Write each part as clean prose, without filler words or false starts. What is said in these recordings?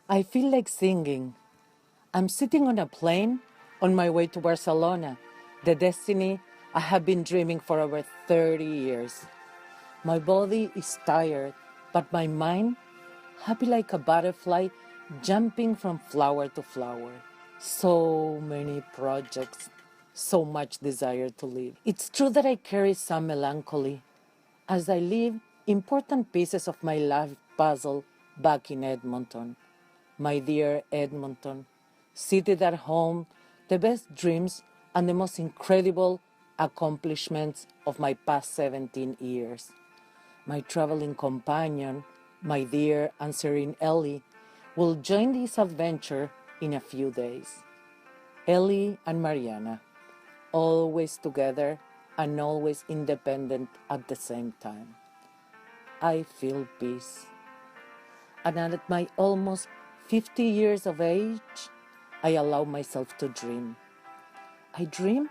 I feel like singing. I'm sitting on a plane on my way to Barcelona, the destiny I have been dreaming for over 30 years. My body is tired, but my mind happy like a butterfly jumping from flower to flower. So many projects, so much desire to live. It's true that I carry some melancholy as I leave important pieces of my life puzzle back in Edmonton. My dear Edmonton, seated at home, the best dreams and the most incredible accomplishments of my past 17 years. My traveling companion, my dear and serene Ellie, will join this adventure in a few days. Ellie and Mariana, always together and always independent at the same time. I feel peace. And at my almost 50 years of age, I allow myself to dream. I dream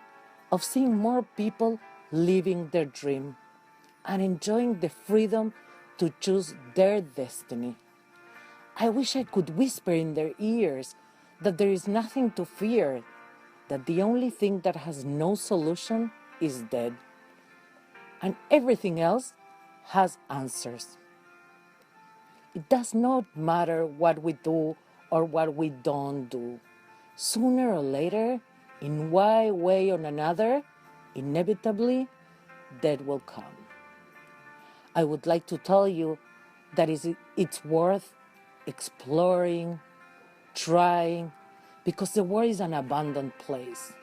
of seeing more people living their dream and enjoying the freedom to choose their destiny. I wish I could whisper in their ears that there is nothing to fear, that the only thing that has no solution is death, and everything else has answers. It does not matter what we do or what we don't do. Sooner or later, in one way or another, inevitably, death will come. I would like to tell you that it's worth exploring, trying, because the world is an abandoned place.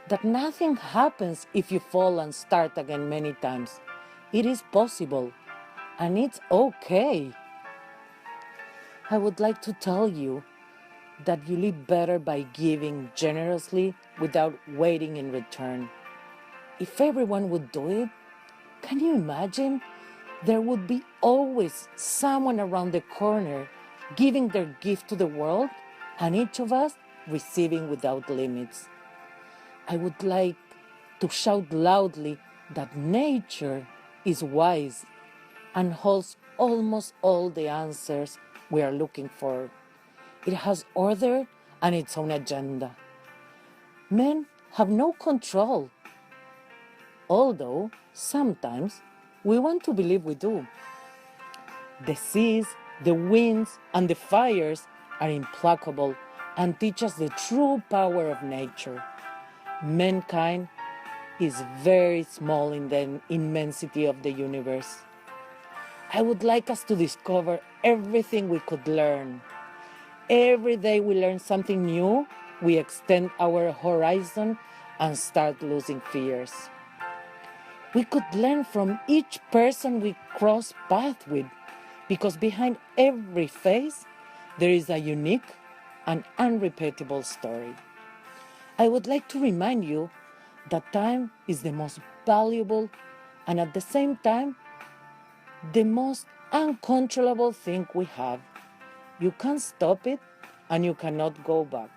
That nothing happens if you fall and start again many times. It is possible, and it's okay. I would like to tell you that you live better by giving generously without waiting in return. If everyone would do it, can you imagine? There would be always someone around the corner giving their gift to the world and each of us receiving without limits. I would like to shout loudly that nature is wise and holds almost all the answers we are looking for. It has order and its own agenda. Men have no control, although sometimes we want to believe we do. The seas, the winds, and the fires are implacable and teach us the true power of nature. Mankind is very small in the immensity of the universe. I would like us to discover everything we could learn. Every day we learn something new, we extend our horizon and start losing fears. We could learn from each person we cross paths with, because behind every face, there is a unique and unrepeatable story. I would like to remind you that time is the most valuable and at the same time, the most uncontrollable thing we have. You can't stop it and you cannot go back.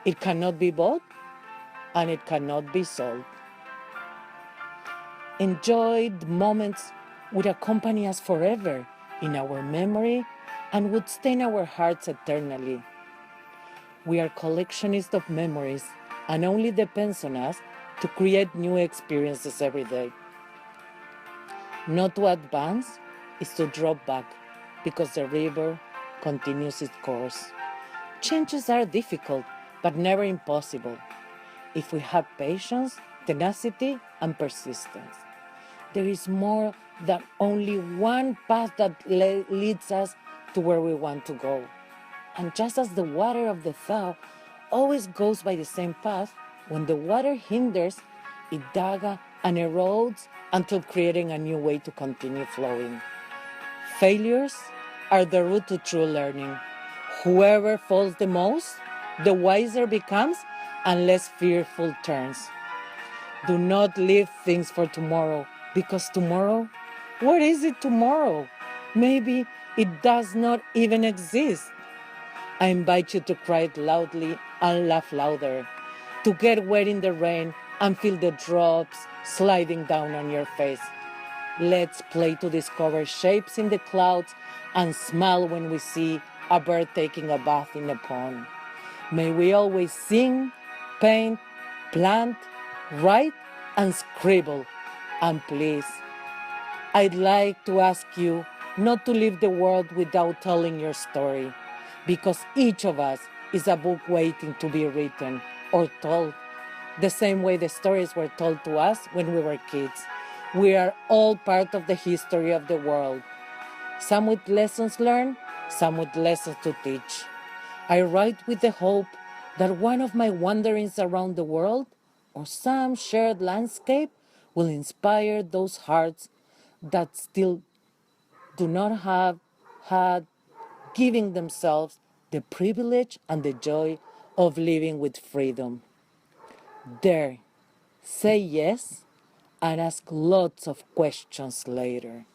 It cannot be bought and it cannot be sold. Enjoy the moments would accompany us forever in our memory and would stay in our hearts eternally. We are collectionists of memories and only depends on us to create new experiences every day. Not to advance is to drop back because the river continues its course. Changes are difficult, but never impossible, if we have patience, tenacity, and persistence. There is more than only one path that leads us to where we want to go. And just as the water of the thaw always goes by the same path, when the water hinders, it daga and erodes until creating a new way to continue flowing. Failures are the route to true learning. Whoever falls the most, the wiser becomes and less fearful turns. Do not leave things for tomorrow, because tomorrow, what is it tomorrow? Maybe it does not even exist. I invite you to cry loudly and laugh louder, to get wet in the rain and feel the drops sliding down on your face. Let's play to discover shapes in the clouds and smile when we see a bird taking a bath in a pond. May we always sing, paint, plant, write, and scribble. And please, I'd like to ask you not to leave the world without telling your story, because each of us is a book waiting to be written or told, the same way the stories were told to us when we were kids. We are all part of the history of the world, some with lessons learned, some with lessons to teach. I write with the hope that one of my wanderings around the world or some shared landscape will inspire those hearts that still do not have had giving themselves the privilege and the joy of living with freedom. Dare, say yes, and ask lots of questions later.